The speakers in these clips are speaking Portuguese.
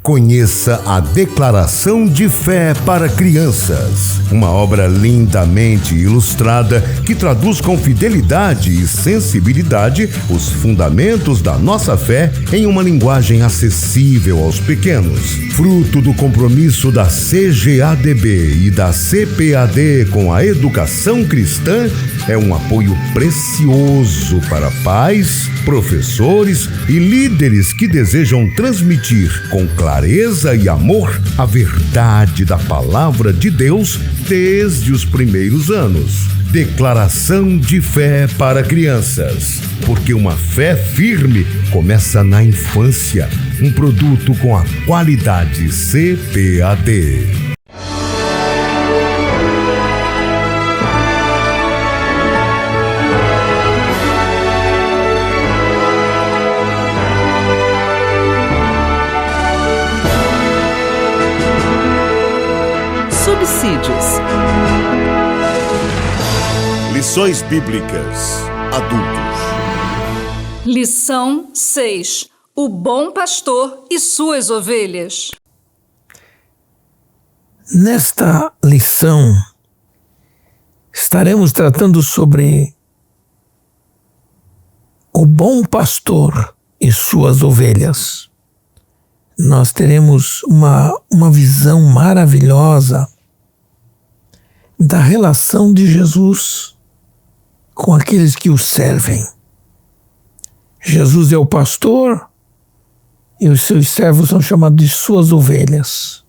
Conheça a Declaração de Fé para Crianças, uma obra lindamente ilustrada que traduz com fidelidade e sensibilidade os fundamentos da nossa fé em uma linguagem acessível aos pequenos. Fruto do compromisso da CGADB e da CPAD com a educação cristã, é um apoio precioso para pais, professores e líderes que desejam transmitir com clareza e amor a verdade da Palavra de Deus desde os primeiros anos. Declaração de Fé para Crianças, porque uma fé firme começa na infância. Um produto com a qualidade CPAD. Subsídios. Lições Bíblicas Adultos. Lição 6. O bom pastor e suas ovelhas. Nesta lição, estaremos tratando sobre o bom pastor e suas ovelhas. Nós teremos uma visão maravilhosa da relação de Jesus com aqueles que o servem. Jesus é o pastor e os seus servos são chamados de suas ovelhas.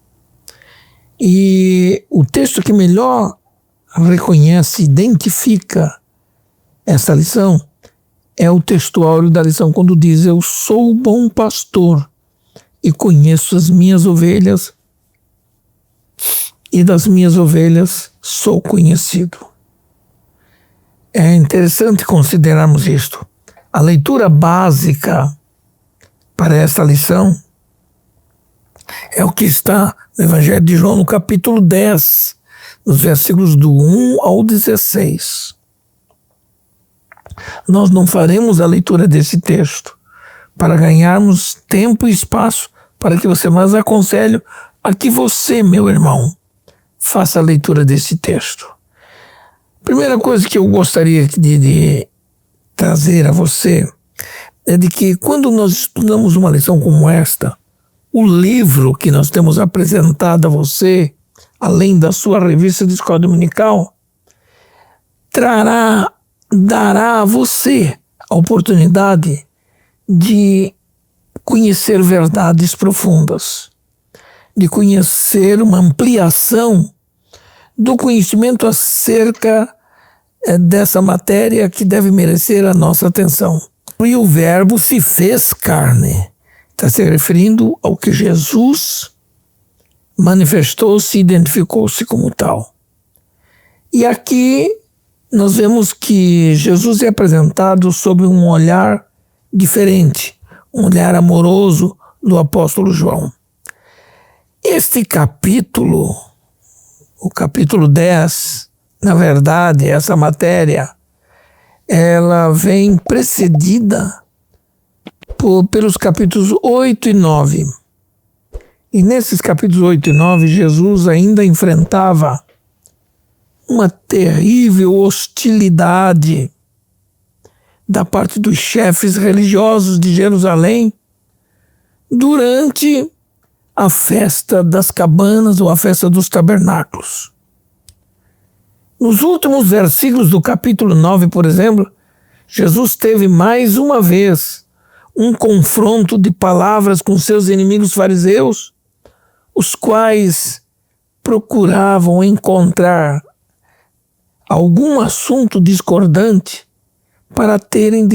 E o texto que melhor reconhece, identifica essa lição é o textuário da lição, quando diz: eu sou o bom pastor e conheço as minhas ovelhas, e das minhas ovelhas sou conhecido. É interessante considerarmos isto. A leitura básica para esta lição é o que está no Evangelho de João, no capítulo 10, nos versículos do 1 ao 16. Nós não faremos a leitura desse texto para ganharmos tempo e espaço para que você, mas aconselho a que você, meu irmão, faça a leitura desse texto. Primeira coisa que eu gostaria de trazer a você é de que quando nós estudamos uma lição como esta, o livro que nós temos apresentado a você, além da sua revista de escola dominical, dará a você a oportunidade de conhecer verdades profundas, de conhecer uma ampliação do conhecimento acerca dessa matéria que deve merecer a nossa atenção. E o verbo se fez carne. Está se referindo ao que Jesus manifestou-se e identificou-se como tal. E aqui nós vemos que Jesus é apresentado sob um olhar diferente, um olhar amoroso do apóstolo João. Este capítulo, o capítulo 10, na verdade, essa matéria, ela vem precedida pelos capítulos 8 e 9. E nesses capítulos 8 e 9, Jesus ainda enfrentava uma terrível hostilidade da parte dos chefes religiosos de Jerusalém durante a festa das cabanas ou a festa dos tabernáculos. Nos últimos versículos do capítulo 9, por exemplo, Jesus teve mais uma vez um confronto de palavras com seus inimigos fariseus, os quais procuravam encontrar algum assunto discordante para terem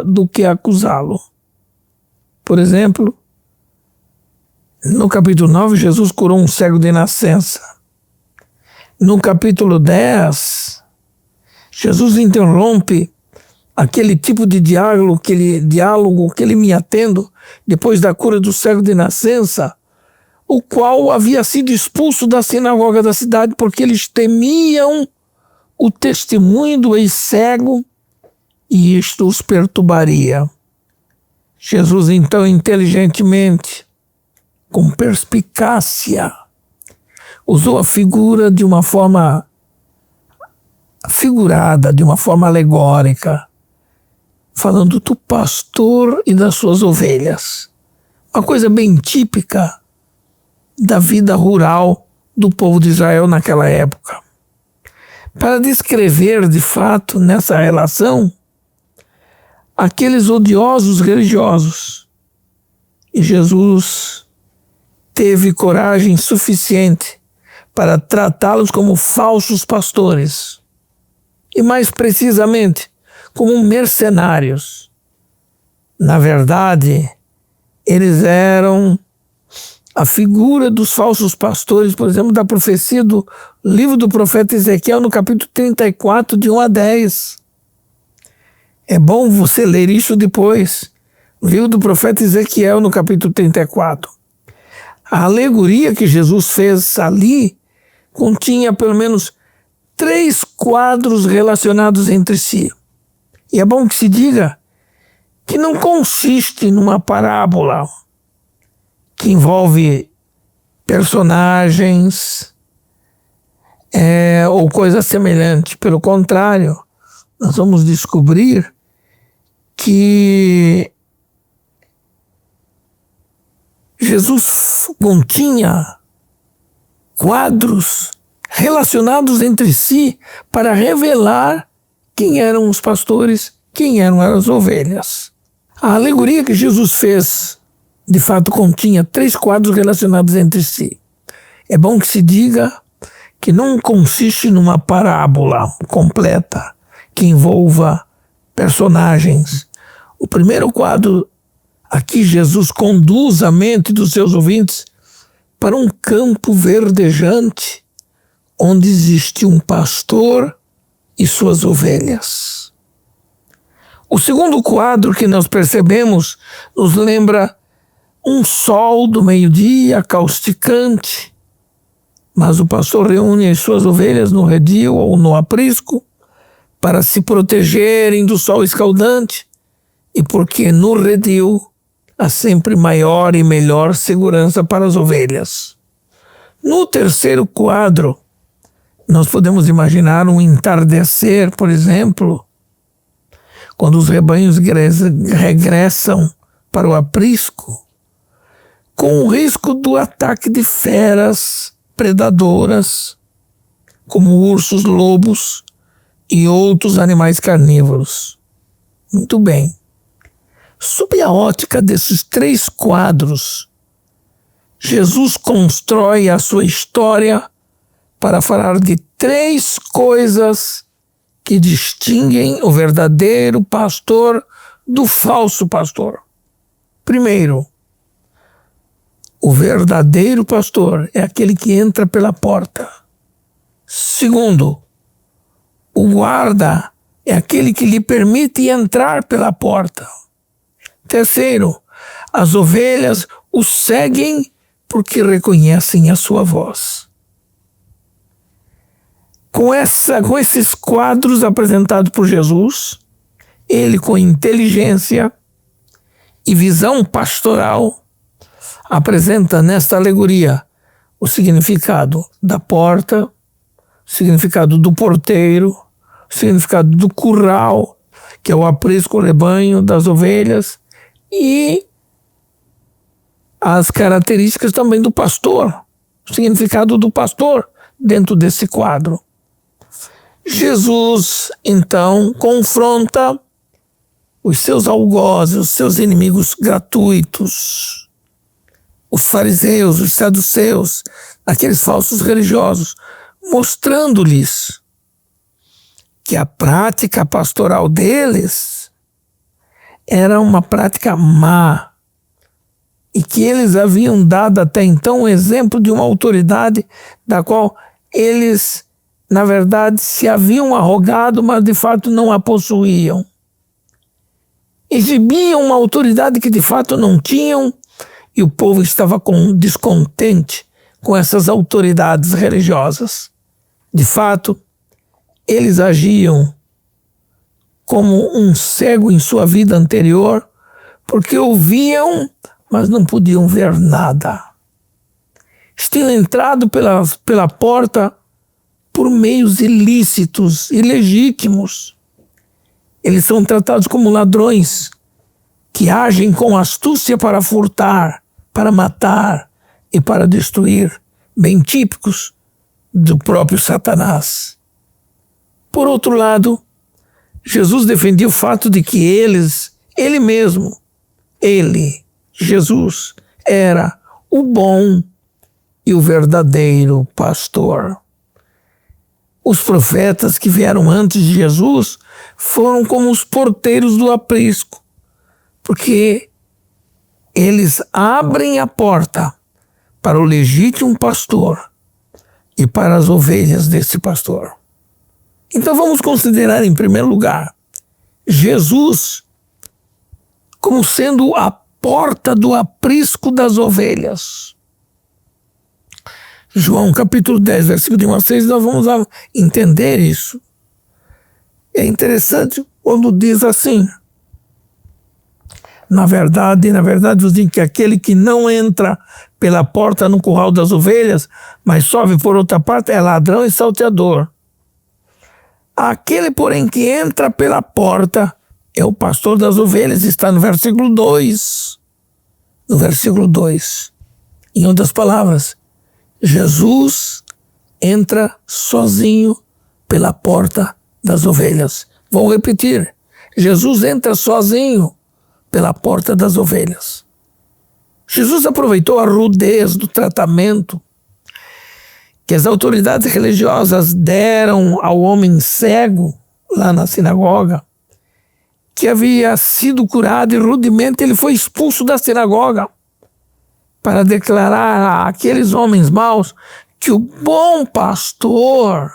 do que acusá-lo. Por exemplo, no capítulo 9, Jesus curou um cego de nascença. No capítulo 10, Jesus interrompe aquele tipo de diálogo que ele vinha tendo depois da cura do cego de nascença, o qual havia sido expulso da sinagoga da cidade porque eles temiam o testemunho do ex-cego e isto os perturbaria. Jesus então inteligentemente com perspicácia, usou a figura de uma forma figurada, de uma forma alegórica, falando do pastor e das suas ovelhas. Uma coisa bem típica da vida rural do povo de Israel naquela época. Para descrever, de fato, nessa relação, aqueles odiosos religiosos. E Jesus teve coragem suficiente para tratá-los como falsos pastores. E mais precisamente, como mercenários. Na verdade, eles eram a figura dos falsos pastores, por exemplo, da profecia do livro do profeta Ezequiel, no capítulo 34, de 1 a 10. É bom você ler isso depois. O livro do profeta Ezequiel, no capítulo 34. A alegoria que Jesus fez ali continha pelo menos 3 quadros relacionados entre si. E é bom que se diga que não consiste numa parábola que envolve personagens ou coisa semelhante. Pelo contrário, nós vamos descobrir que Jesus continha quadros relacionados entre si para revelar quem eram os pastores, quem eram as ovelhas. A alegoria que Jesus fez, de fato, continha 3 quadros relacionados entre si. É bom que se diga que não consiste numa parábola completa que envolva personagens. O primeiro quadro, aqui Jesus conduz a mente dos seus ouvintes para um campo verdejante, onde existe um pastor e suas ovelhas. O segundo quadro que nós percebemos nos lembra um sol do meio-dia causticante, mas o pastor reúne as suas ovelhas no redil ou no aprisco para se protegerem do sol escaldante, e porque no redil há sempre maior e melhor segurança para as ovelhas. No terceiro quadro, nós podemos imaginar um entardecer, por exemplo, quando os rebanhos regressam para o aprisco, com o risco do ataque de feras predadoras, como ursos, lobos e outros animais carnívoros. Muito bem. Sob a ótica desses 3 quadros, Jesus constrói a sua história para falar de 3 coisas que distinguem o verdadeiro pastor do falso pastor. Primeiro, o verdadeiro pastor é aquele que entra pela porta. Segundo, o guarda é aquele que lhe permite entrar pela porta. Terceiro, as ovelhas o seguem porque reconhecem a sua voz. Com esses quadros apresentados por Jesus, ele, com inteligência e visão pastoral, apresenta nesta alegoria o significado da porta, o significado do porteiro, o significado do curral, que é o aprisco, o rebanho das ovelhas, e as características também do pastor, o significado do pastor dentro desse quadro. Jesus, então, confronta os seus algozes, os seus inimigos gratuitos, os fariseus, os saduceus, aqueles falsos religiosos, mostrando-lhes que a prática pastoral deles era uma prática má e que eles haviam dado até então um exemplo de uma autoridade da qual eles, na verdade, se haviam arrogado, mas de fato não a possuíam. Exibiam uma autoridade que de fato não tinham, e o povo estava descontente com essas autoridades religiosas. De fato, eles agiam como um cego em sua vida anterior, porque ouviam, mas não podiam ver nada. tinham entrado pela porta por meios ilícitos, ilegítimos. Eles são tratados como ladrões que agem com astúcia para furtar, para matar e para destruir, bem típicos do próprio Satanás. Por outro lado, Jesus defendia o fato de que ele mesmo, Jesus, era o bom e o verdadeiro pastor. Os profetas que vieram antes de Jesus foram como os porteiros do aprisco, porque eles abrem a porta para o legítimo pastor e para as ovelhas desse pastor. Então vamos considerar, em primeiro lugar, Jesus como sendo a porta do aprisco das ovelhas. João capítulo 10, versículo de 1 a 6, nós vamos entender isso. É interessante quando diz assim: na verdade vos digo que aquele que não entra pela porta no curral das ovelhas, mas sobe por outra parte, é ladrão e salteador. Aquele, porém, que entra pela porta é o pastor das ovelhas, está no versículo 2. No versículo 2. Em outras palavras, Jesus entra sozinho pela porta das ovelhas. Vou repetir. Jesus entra sozinho pela porta das ovelhas. Jesus aproveitou a rudez do tratamento que as autoridades religiosas deram ao homem cego lá na sinagoga, que havia sido curado, e rudemente ele foi expulso da sinagoga para declarar àqueles homens maus que o bom pastor,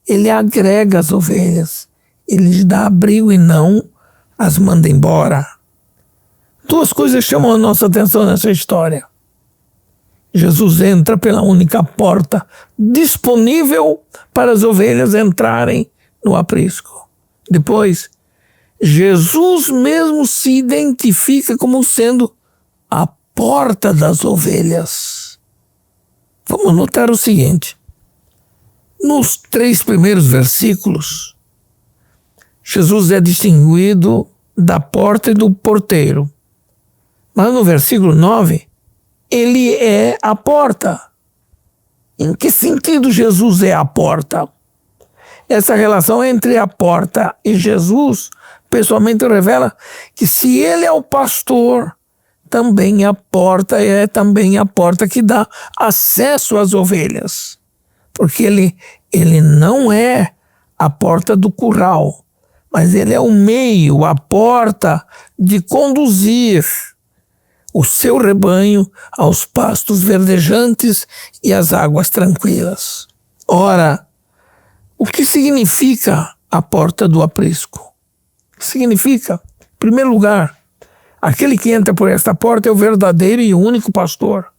ele agrega as ovelhas, ele lhes dá abrigo e não as manda embora. Duas coisas chamam a nossa atenção nessa história. Jesus entra pela única porta disponível para as ovelhas entrarem no aprisco. Depois, Jesus mesmo se identifica como sendo a porta das ovelhas. Vamos notar o seguinte: nos 3 primeiros versículos, Jesus é distinguido da porta e do porteiro. Mas no versículo 9, ele é a porta. Em que sentido Jesus é a porta? Essa relação entre a porta e Jesus, pessoalmente, revela que se ele é o pastor, também a porta é também a porta que dá acesso às ovelhas. Porque ele não é a porta do curral, mas ele é o meio, a porta de conduzir o seu rebanho aos pastos verdejantes e às águas tranquilas. Ora, o que significa a porta do aprisco? Significa, em primeiro lugar, aquele que entra por esta porta é o verdadeiro e único pastor.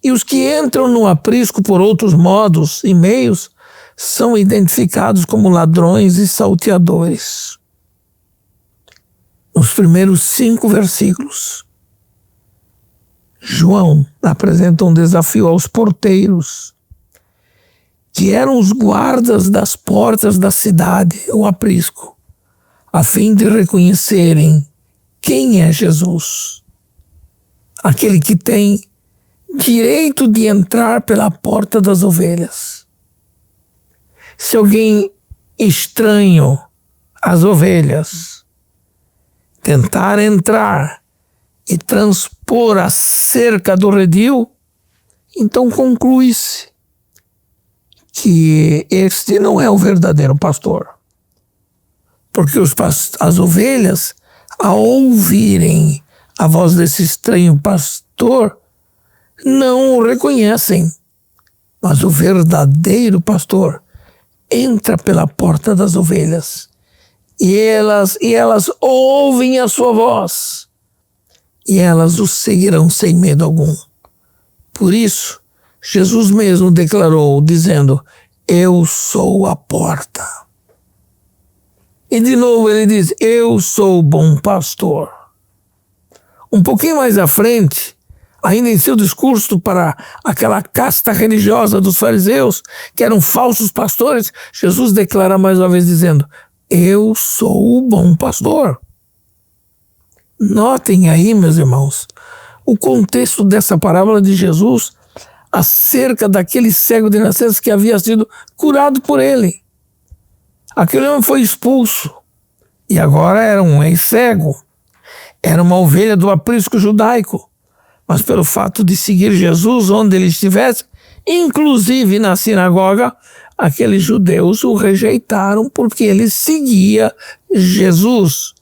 E os que entram no aprisco por outros modos e meios são identificados como ladrões e salteadores. Nos primeiros 5 versículos, João apresenta um desafio aos porteiros, que eram os guardas das portas da cidade, o aprisco, a fim de reconhecerem quem é Jesus, aquele que tem direito de entrar pela porta das ovelhas. Se alguém estranho às ovelhas tentar entrar e transpor a cerca do redil, então conclui-se que este não é o verdadeiro pastor. Porque as ovelhas, ao ouvirem a voz desse estranho pastor, não o reconhecem. Mas o verdadeiro pastor entra pela porta das ovelhas e elas ouvem a sua voz. E elas o seguirão sem medo algum. Por isso, Jesus mesmo declarou, dizendo: eu sou a porta. E de novo ele diz: eu sou o bom pastor. Um pouquinho mais à frente, Ainda em seu discurso para aquela casta religiosa dos fariseus, que eram falsos pastores, Jesus declara mais uma vez dizendo: eu sou o bom pastor. Notem aí, meus irmãos, o contexto dessa parábola de Jesus acerca daquele cego de nascença que havia sido curado por ele. Aquele homem foi expulso e agora era um ex-cego. Era uma ovelha do aprisco judaico, mas pelo fato de seguir Jesus onde ele estivesse, inclusive na sinagoga, aqueles judeus o rejeitaram porque ele seguia Jesus.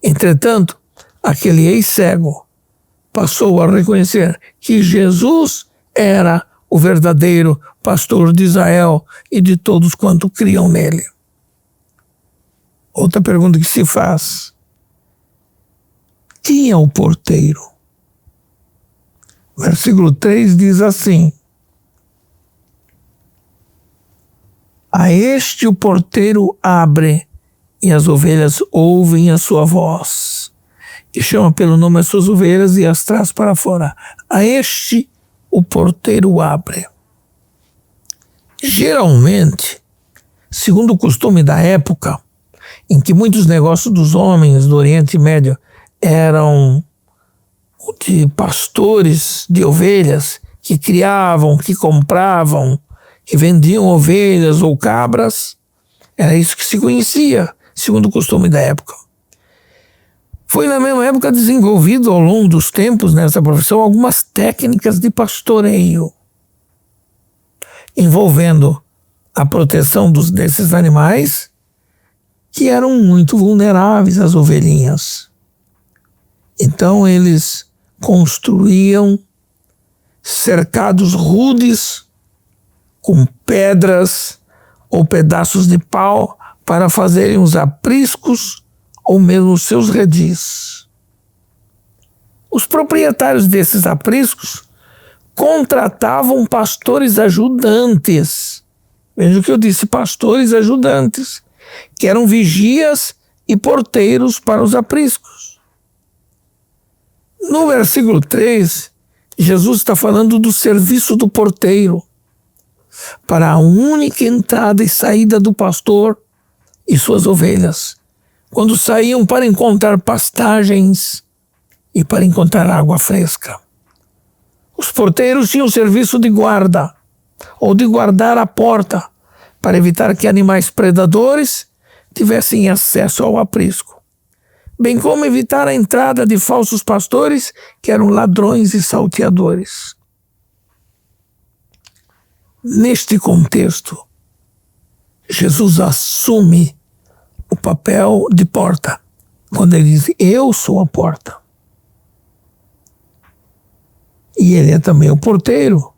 Entretanto, aquele ex-cego passou a reconhecer que Jesus era o verdadeiro pastor de Israel e de todos quanto criam nele. Outra pergunta que se faz: quem é o porteiro? Versículo 3 diz assim: a este o porteiro abre, e as ovelhas ouvem a sua voz, e chama pelo nome as suas ovelhas e as traz para fora. A este o porteiro abre. Geralmente, segundo o costume da época, em que muitos negócios dos homens do Oriente Médio eram de pastores de ovelhas que criavam, que compravam, que vendiam ovelhas ou cabras, era isso que se conhecia, segundo o costume da época. Foi na mesma época desenvolvido ao longo dos tempos nessa profissão algumas técnicas de pastoreio, envolvendo a proteção desses animais que eram muito vulneráveis às ovelhinhas. Então eles construíam cercados rudes com pedras ou pedaços de pau para fazerem os apriscos ou mesmo os seus redis. Os proprietários desses apriscos contratavam pastores ajudantes. Veja o que eu disse, pastores ajudantes, que eram vigias e porteiros para os apriscos. No versículo 3, Jesus está falando do serviço do porteiro para a única entrada e saída do pastor e suas ovelhas, quando saíam para encontrar pastagens e para encontrar água fresca. Os porteiros tinham o serviço de guarda, ou de guardar a porta, para evitar que animais predadores tivessem acesso ao aprisco, bem como evitar a entrada de falsos pastores que eram ladrões e salteadores. Neste contexto, Jesus assume o papel de porta, quando ele diz: eu sou a porta. E ele é também o porteiro,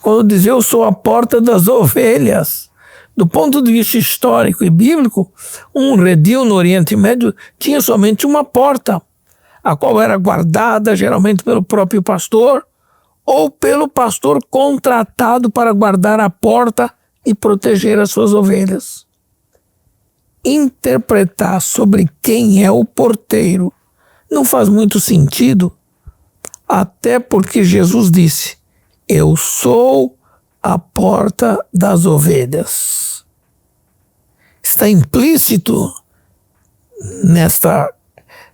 quando diz: eu sou a porta das ovelhas. Do ponto de vista histórico e bíblico, um redil no Oriente Médio tinha somente uma porta, a qual era guardada geralmente pelo próprio pastor ou pelo pastor contratado para guardar a porta e proteger as suas ovelhas. Interpretar sobre quem é o porteiro não faz muito sentido, até porque Jesus disse: eu sou a porta das ovelhas. Está implícito nesta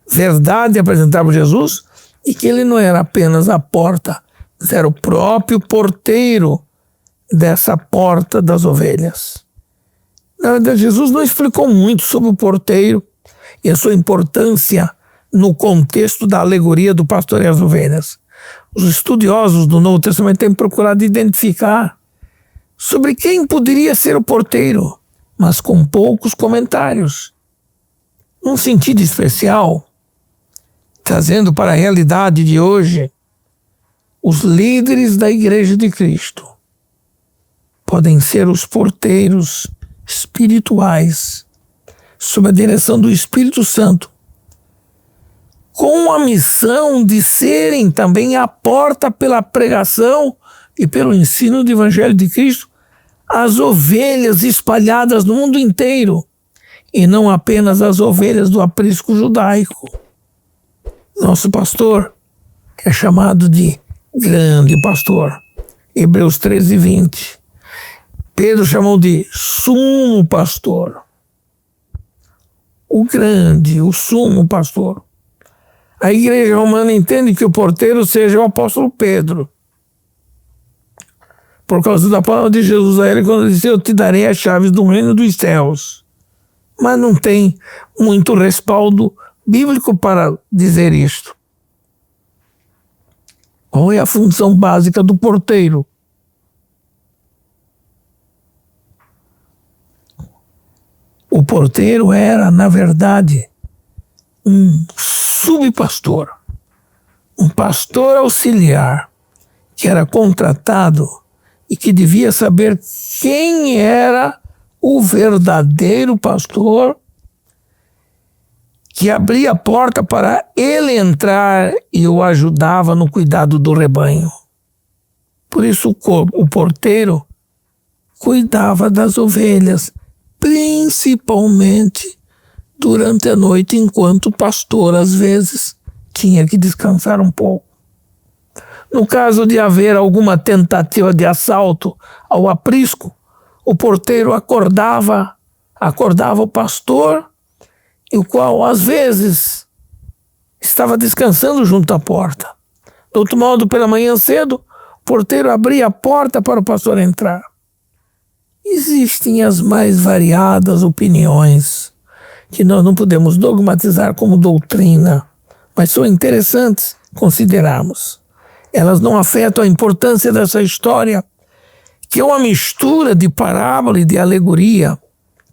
verdade apresentada por Jesus e que ele não era apenas a porta, mas era o próprio porteiro dessa porta das ovelhas. Na verdade, Jesus não explicou muito sobre o porteiro e a sua importância no contexto da alegoria do pastor e as ovelhas. Os estudiosos do Novo Testamento têm procurado identificar sobre quem poderia ser o porteiro, mas com poucos comentários. Num sentido especial, trazendo para a realidade de hoje, os líderes da Igreja de Cristo podem ser os porteiros espirituais, sob a direção do Espírito Santo, com a missão de serem também a porta pela pregação e pelo ensino do Evangelho de Cristo às ovelhas espalhadas no mundo inteiro, e não apenas as ovelhas do aprisco judaico. Nosso pastor é chamado de grande pastor. Hebreus 13:20. Pedro chamou de sumo pastor. O grande, o sumo pastor. A igreja romana entende que o porteiro seja o apóstolo Pedro, por causa da palavra de Jesus a ele, quando ele disse: eu te darei as chaves do reino dos céus. Mas não tem muito respaldo bíblico para dizer isto. Qual é a função básica do porteiro? O porteiro era, na verdade, um subpastor, um pastor auxiliar, que era contratado e que devia saber quem era o verdadeiro pastor, que abria a porta para ele entrar e o ajudava no cuidado do rebanho. Por isso o porteiro cuidava das ovelhas, principalmente durante a noite, enquanto o pastor, às vezes, tinha que descansar um pouco. No caso de haver alguma tentativa de assalto ao aprisco, o porteiro acordava o pastor, e o qual, às vezes, estava descansando junto à porta. De outro modo, pela manhã cedo, o porteiro abria a porta para o pastor entrar. Existem as mais variadas opiniões, que nós não podemos dogmatizar como doutrina, mas são interessantes considerarmos. Elas não afetam a importância dessa história, que é uma mistura de parábola e de alegoria,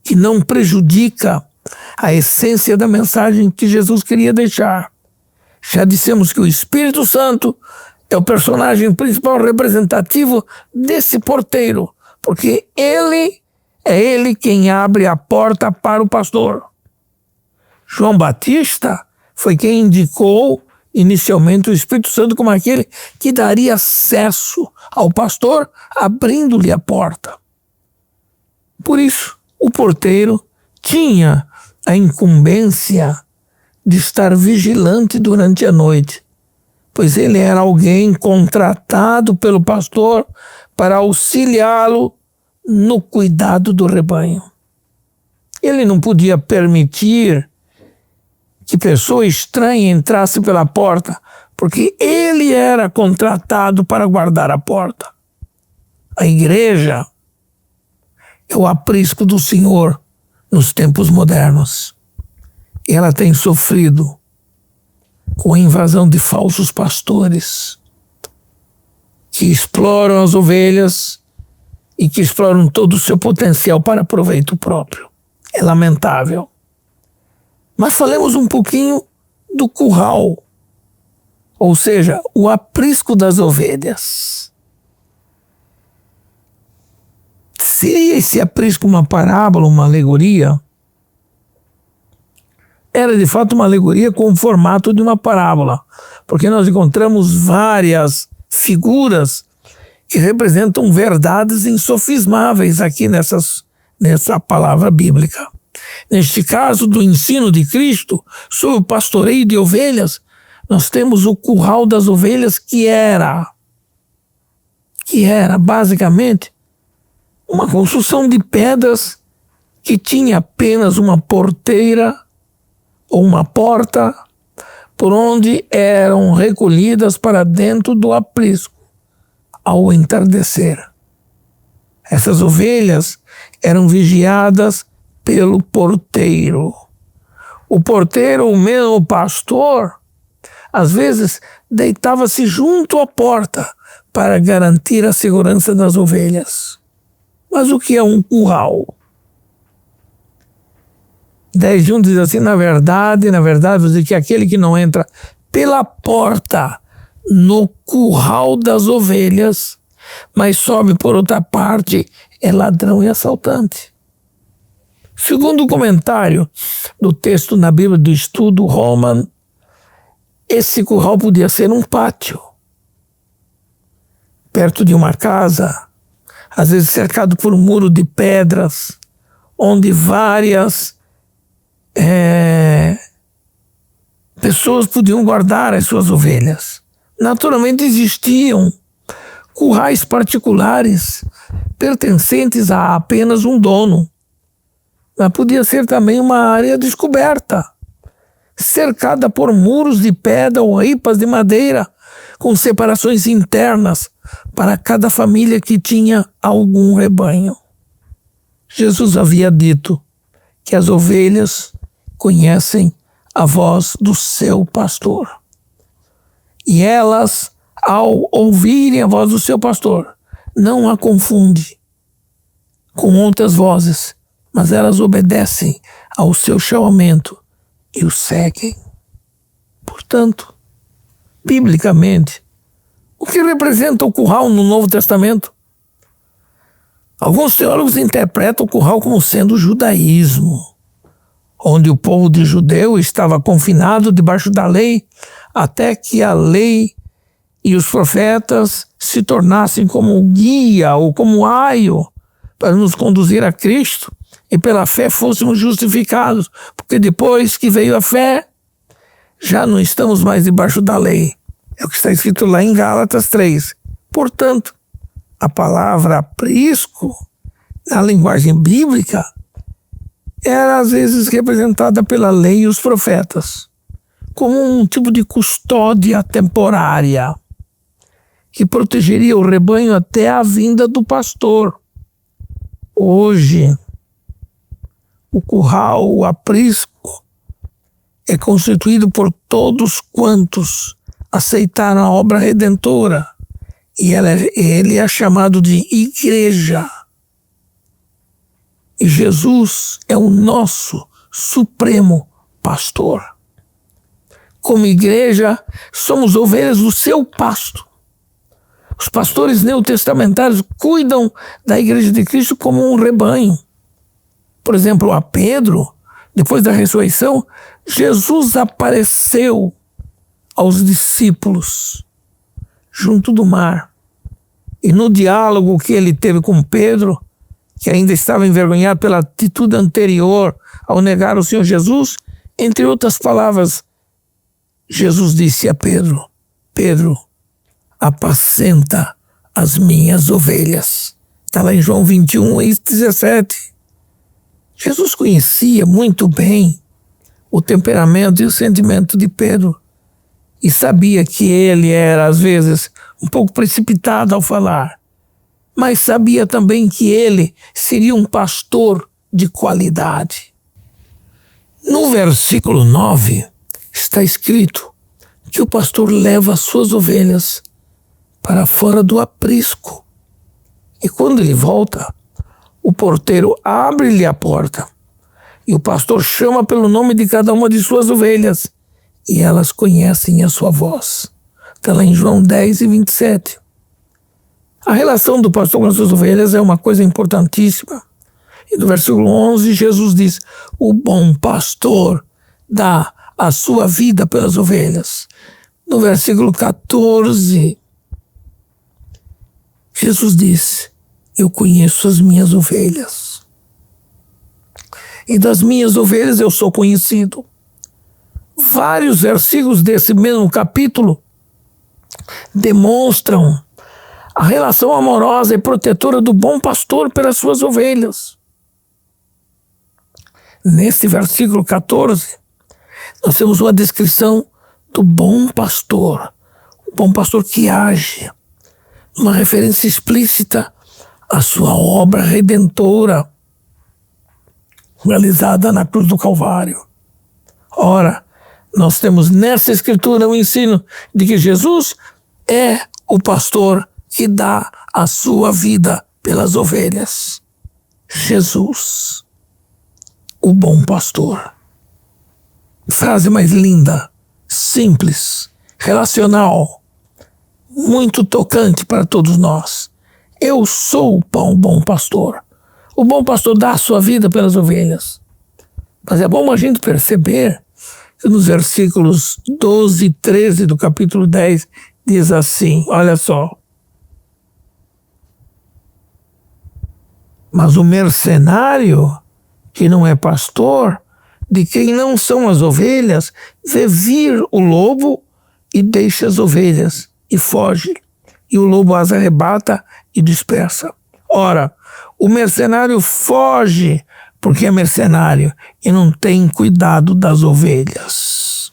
que não prejudica a essência da mensagem que Jesus queria deixar. Já dissemos que o Espírito Santo é o personagem principal representativo desse porteiro, porque é ele quem abre a porta para o pastor. João Batista foi quem indicou inicialmente o Espírito Santo como aquele que daria acesso ao pastor, abrindo-lhe a porta. Por isso, o porteiro tinha a incumbência de estar vigilante durante a noite, pois ele era alguém contratado pelo pastor para auxiliá-lo no cuidado do rebanho. Ele não podia permitir que pessoa estranha entrasse pela porta, porque ele era contratado para guardar a porta. A igreja é o aprisco do Senhor nos tempos modernos. Ela tem sofrido com a invasão de falsos pastores que exploram as ovelhas e que exploram todo o seu potencial para proveito próprio. É lamentável. Mas falemos um pouquinho do curral, ou seja, o aprisco das ovelhas. Seria esse aprisco uma parábola, uma alegoria? Era de fato uma alegoria com o formato de uma parábola, porque nós encontramos várias figuras que representam verdades insofismáveis aqui nessa palavra bíblica. Neste caso do ensino de Cristo sobre o pastoreio de ovelhas, nós temos o curral das ovelhas que era basicamente uma construção de pedras que tinha apenas uma porteira ou uma porta por onde eram recolhidas para dentro do aprisco ao entardecer. Essas ovelhas eram vigiadas pelo porteiro. O porteiro, ou mesmo o pastor, às vezes deitava-se junto à porta para garantir a segurança das ovelhas. Mas o que é um curral? 10:1 diz assim: na verdade, vou dizer que aquele que não entra pela porta no curral das ovelhas, mas sobe por outra parte, é ladrão e assaltante. Segundo o comentário do texto na Bíblia do Estudo Roman, esse curral podia ser um pátio, perto de uma casa, às vezes cercado por um muro de pedras, onde várias pessoas podiam guardar as suas ovelhas. Naturalmente existiam currais particulares pertencentes a apenas um dono, mas podia ser também uma área descoberta, cercada por muros de pedra ou ripas de madeira, com separações internas para cada família que tinha algum rebanho. Jesus havia dito que as ovelhas conhecem a voz do seu pastor. E elas, ao ouvirem a voz do seu pastor, não a confundem com outras vozes, mas elas obedecem ao seu chamamento e o seguem. Portanto, biblicamente, o que representa o curral no Novo Testamento? Alguns teólogos interpretam o curral como sendo o judaísmo, onde o povo de judeu estava confinado debaixo da lei até que a lei e os profetas se tornassem como guia ou como aio para nos conduzir a Cristo e pela fé fôssemos justificados, porque depois que veio a fé, já não estamos mais debaixo da lei. É o que está escrito lá em Gálatas 3. Portanto, a palavra aprisco, na linguagem bíblica, era às vezes representada pela lei e os profetas como um tipo de custódia temporária que protegeria o rebanho até a vinda do pastor. Hoje, o curral, o aprisco, é constituído por todos quantos aceitaram a obra redentora, e ele é chamado de igreja. E Jesus é o nosso supremo pastor. Como igreja, somos ovelhas do seu pasto. Os pastores neotestamentários cuidam da igreja de Cristo como um rebanho. Por exemplo, a Pedro, depois da ressurreição, Jesus apareceu aos discípulos junto do mar. E no diálogo que ele teve com Pedro, que ainda estava envergonhado pela atitude anterior ao negar o Senhor Jesus, entre outras palavras, Jesus disse a Pedro: Pedro, apacenta as minhas ovelhas. Está lá em João 21:17. Jesus conhecia muito bem o temperamento e o sentimento de Pedro e sabia que ele era, às vezes, um pouco precipitado ao falar, mas sabia também que ele seria um pastor de qualidade. No versículo 9 está escrito que o pastor leva as suas ovelhas para fora do aprisco. E quando ele volta, o porteiro abre-lhe a porta e o pastor chama pelo nome de cada uma de suas ovelhas e elas conhecem a sua voz. Está lá em João 10:27. A relação do pastor com as suas ovelhas é uma coisa importantíssima. E no versículo 11, Jesus diz: o bom pastor dá a sua vida pelas ovelhas. No versículo 14, Jesus diz: eu conheço as minhas ovelhas. E das minhas ovelhas eu sou conhecido. Vários versículos desse mesmo capítulo demonstram a relação amorosa e protetora do bom pastor pelas suas ovelhas. Neste versículo 14, nós temos uma descrição do bom pastor, o bom pastor que age, uma referência explícita à sua obra redentora realizada na cruz do Calvário. Ora, nós temos nessa escritura o ensino de que Jesus é o pastor que dá a sua vida pelas ovelhas. Jesus, o bom pastor. Frase mais linda, simples, relacional, muito tocante para todos nós. Eu sou o bom pastor. O bom pastor dá a sua vida pelas ovelhas. Mas é bom a gente perceber que nos versículos 12 e 13 do capítulo 10 diz assim, olha só: mas o mercenário, que não é pastor, de quem não são as ovelhas, vê vir o lobo e deixa as ovelhas e foge, e o lobo as arrebata e dispersa. Ora, o mercenário foge porque é mercenário e não tem cuidado das ovelhas.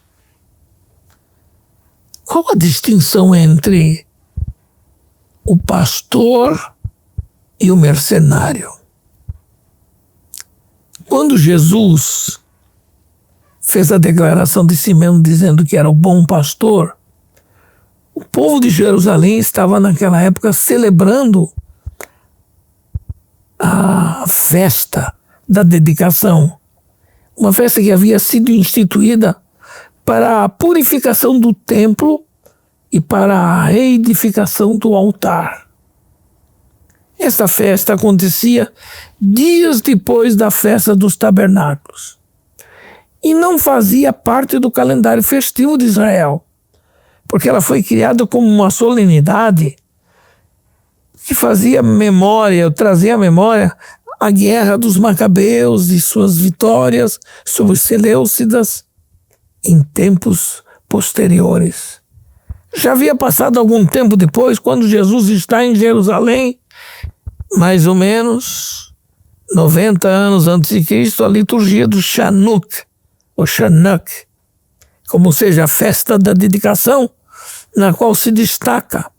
Qual a distinção entre o pastor e o mercenário? Quando Jesus fez a declaração de si mesmo dizendo que era o bom pastor, o povo de Jerusalém estava naquela época celebrando a festa da dedicação, uma festa que havia sido instituída para a purificação do templo e para a reedificação do altar. Esta festa acontecia dias depois da festa dos tabernáculos e não fazia parte do calendário festivo de Israel, porque ela foi criada como uma solenidade que fazia memória, trazia à memória a guerra dos Macabeus e suas vitórias sobre os Seleucidas em tempos posteriores. Já havia passado algum tempo depois, quando Jesus está em Jerusalém, mais ou menos 90 anos antes de Cristo, a liturgia do Chanuk, ou Chanuk, como seja a festa da dedicação, na qual se destaca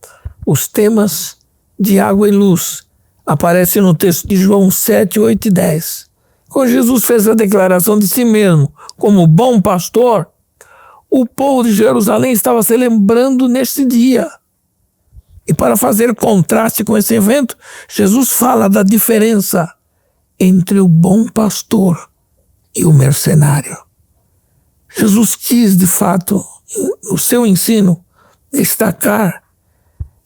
os temas de água e luz. Aparece no texto de João 7, 8 e 10. Quando Jesus fez a declaração de si mesmo como bom pastor, o povo de Jerusalém estava celebrando neste dia. E para fazer contraste com esse evento, Jesus fala da diferença entre o bom pastor e o mercenário. Jesus quis, de fato, no seu ensino, destacar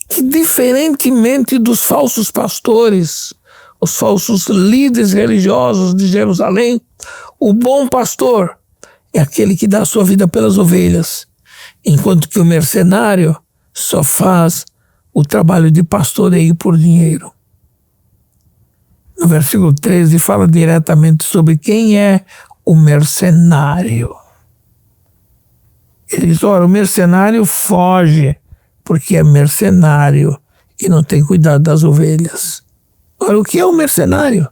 que, diferentemente dos falsos pastores, os falsos líderes religiosos de Jerusalém, o bom pastor é aquele que dá a sua vida pelas ovelhas, enquanto que o mercenário só faz o trabalho de pastoreio por dinheiro. No versículo 13 fala diretamente sobre quem é o mercenário. Ele diz, ora, o mercenário foge porque é mercenário e não tem cuidado das ovelhas. Ora, o que é o mercenário?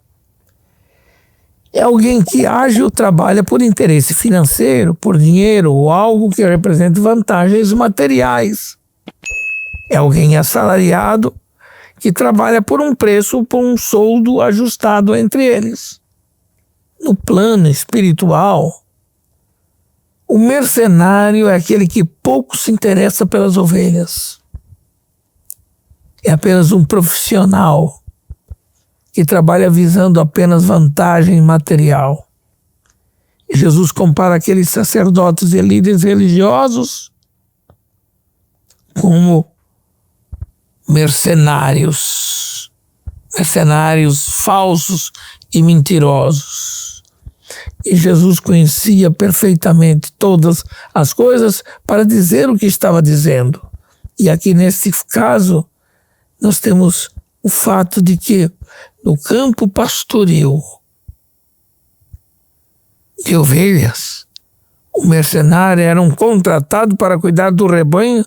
É alguém que age ou trabalha por interesse financeiro, por dinheiro ou algo que represente vantagens materiais. É alguém assalariado que trabalha por um preço ou por um soldo ajustado entre eles. No plano espiritual, o mercenário é aquele que pouco se interessa pelas ovelhas. É apenas um profissional que trabalha visando apenas vantagem material. E Jesus compara aqueles sacerdotes e líderes religiosos como mercenários falsos e mentirosos. E Jesus conhecia perfeitamente todas as coisas para dizer o que estava dizendo. E aqui nesse caso, nós temos o fato de que no campo pastoril de ovelhas, o mercenário era um contratado para cuidar do rebanho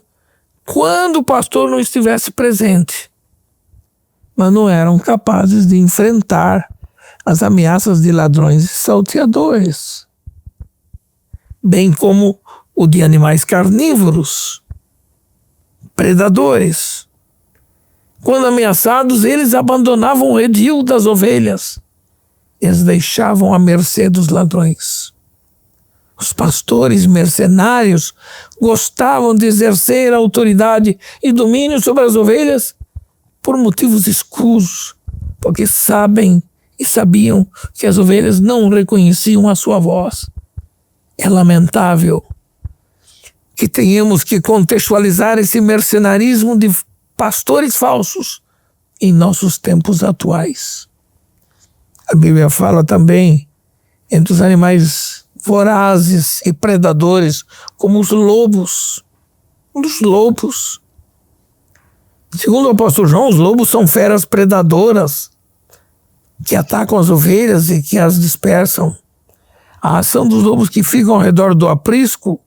quando o pastor não estivesse presente, mas não eram capazes de enfrentar as ameaças de ladrões e salteadores, bem como o de animais carnívoros, predadores. Quando ameaçados, eles abandonavam o redil das ovelhas. Eles deixavam à mercê dos ladrões. Os pastores mercenários gostavam de exercer autoridade e domínio sobre as ovelhas por motivos escusos, porque sabiam que as ovelhas não reconheciam a sua voz. É lamentável que tenhamos que contextualizar esse mercenarismo de pastores falsos em nossos tempos atuais. A Bíblia fala também entre os animais vorazes e predadores, como os lobos. Os lobos. Segundo o apóstolo João, os lobos são feras predadoras que atacam as ovelhas e que as dispersam. A ação dos lobos que ficam ao redor do aprisco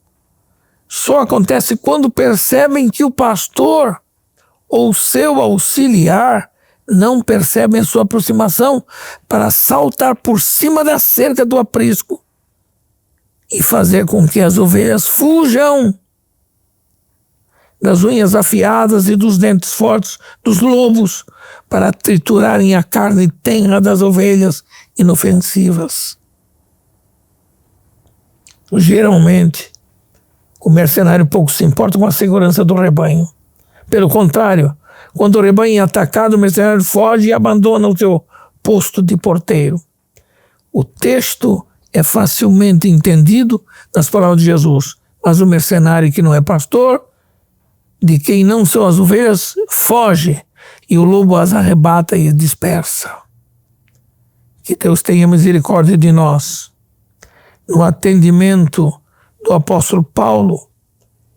só acontece quando percebem que o pastor ou seu auxiliar não percebem a sua aproximação para saltar por cima da cerca do aprisco e fazer com que as ovelhas fujam das unhas afiadas e dos dentes fortes dos lobos para triturarem a carne tenra das ovelhas inofensivas. Geralmente, o mercenário pouco se importa com a segurança do rebanho. Pelo contrário, quando o rebanho é atacado, o mercenário foge e abandona o seu posto de porteiro. O texto é facilmente entendido nas palavras de Jesus, mas o mercenário que não é pastor, de quem não são as ovelhas, foge e o lobo as arrebata e dispersa. Que Deus tenha misericórdia de nós. No atendimento do apóstolo Paulo,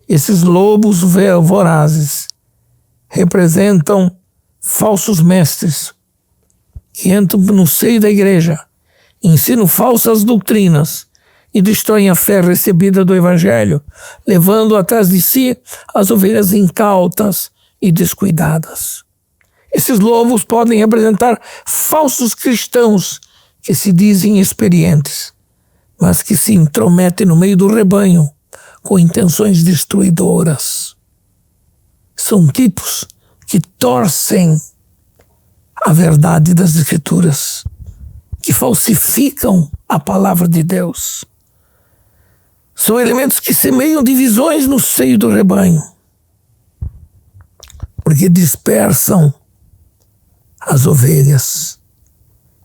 esses lobos vorazes representam falsos mestres que entram no seio da igreja, ensinam falsas doutrinas e destroem a fé recebida do evangelho, levando atrás de si as ovelhas incautas e descuidadas. Esses lobos podem representar falsos cristãos que se dizem experientes, mas que se intrometem no meio do rebanho com intenções destruidoras. São tipos que torcem a verdade das Escrituras, que falsificam a palavra de Deus. São elementos que semeiam divisões no seio do rebanho, porque dispersam as ovelhas,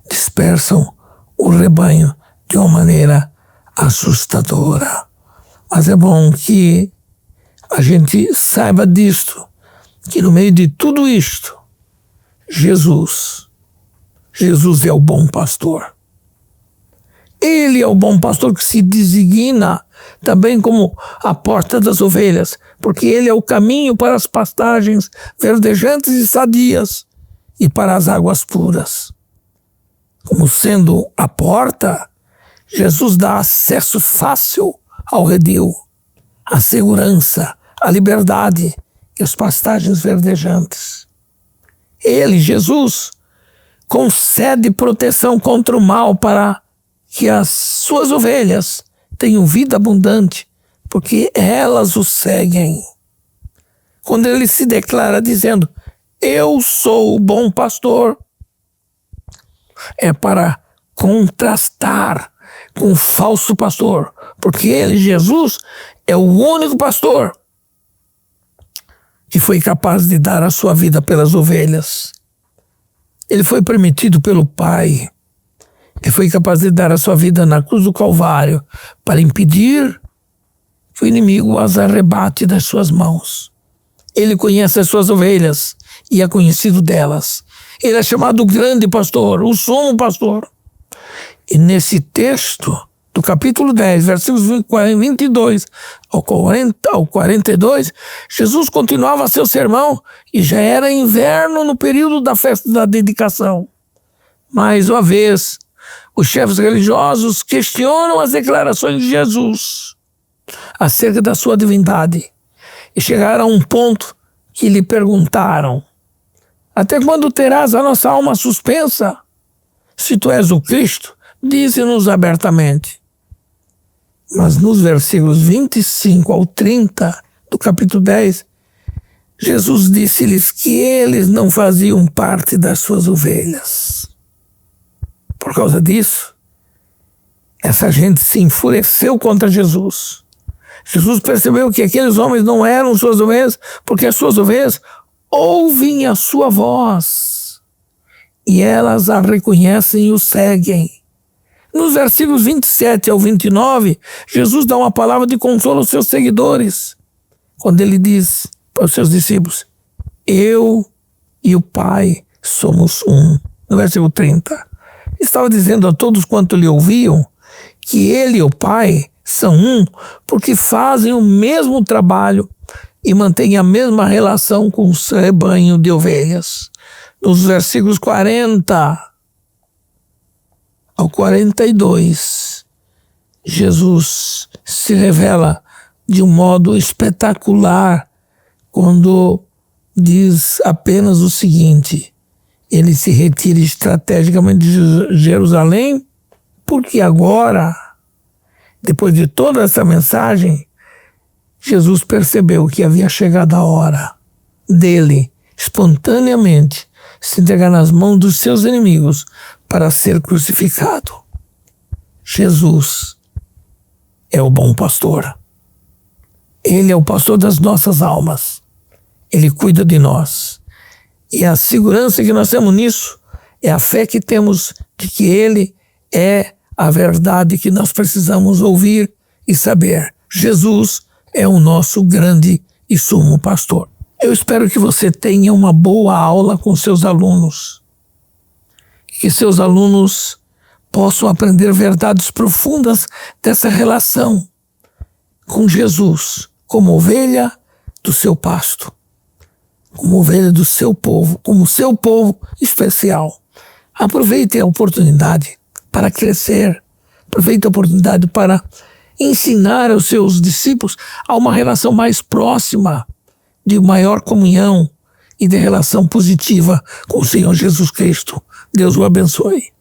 dispersam o rebanho de uma maneira assustadora. Mas é bom que a gente saiba disto, que no meio de tudo isto, Jesus é o bom pastor. Ele é o bom pastor que se designa também como a porta das ovelhas, porque ele é o caminho para as pastagens verdejantes e sadias e para as águas puras. Como sendo a porta, Jesus dá acesso fácil ao redil, a segurança, a liberdade e as pastagens verdejantes. Ele, Jesus, concede proteção contra o mal para que as suas ovelhas tenham vida abundante, porque elas o seguem. Quando ele se declara dizendo, eu sou o bom pastor, é para contrastar com o falso pastor, porque ele, Jesus, é o único pastor que foi capaz de dar a sua vida pelas ovelhas. Ele foi permitido pelo Pai. Ele foi capaz de dar a sua vida na cruz do Calvário para impedir que o inimigo as arrebate das suas mãos. Ele conhece as suas ovelhas e é conhecido delas. Ele é chamado o grande pastor, o sumo pastor. E nesse texto do capítulo 10, versículos 22 ao 42, Jesus continuava seu sermão e já era inverno no período da festa da dedicação. Mais uma vez, os chefes religiosos questionam as declarações de Jesus acerca da sua divindade e chegaram a um ponto que lhe perguntaram: até quando terás a nossa alma suspensa? Se tu és o Cristo, dize-nos abertamente. Mas nos versículos 25 ao 30 do capítulo 10, Jesus disse-lhes que eles não faziam parte das suas ovelhas. Por causa disso, essa gente se enfureceu contra Jesus. Jesus percebeu que aqueles homens não eram suas ovelhas, porque as suas ovelhas ouvem a sua voz e elas a reconhecem e o seguem. Nos versículos 27 ao 29, Jesus dá uma palavra de consolo aos seus seguidores, quando ele diz para os seus discípulos: eu e o Pai somos um. No versículo 30, estava dizendo a todos quanto lhe ouviam que ele e o Pai são um, porque fazem o mesmo trabalho e mantêm a mesma relação com o seu rebanho de ovelhas. Nos versículos 40 ao 42, Jesus se revela de um modo espetacular quando diz apenas o seguinte: ele se retira estrategicamente de Jerusalém, porque agora, depois de toda essa mensagem, Jesus percebeu que havia chegado a hora dele, espontaneamente, se entregar nas mãos dos seus inimigos para ser crucificado. Jesus é o bom pastor. Ele é o pastor das nossas almas. Ele cuida de nós. E a segurança que nós temos nisso é a fé que temos de que Ele é a verdade que nós precisamos ouvir e saber. Jesus é o nosso grande e sumo pastor. Eu espero que você tenha uma boa aula com seus alunos. Que seus alunos possam aprender verdades profundas dessa relação com Jesus, como ovelha do seu pasto, como ovelha do seu povo, como seu povo especial. Aproveite a oportunidade para crescer, aproveite a oportunidade para ensinar aos seus discípulos a uma relação mais próxima, de maior comunhão e de relação positiva com o Senhor Jesus Cristo. Deus o abençoe.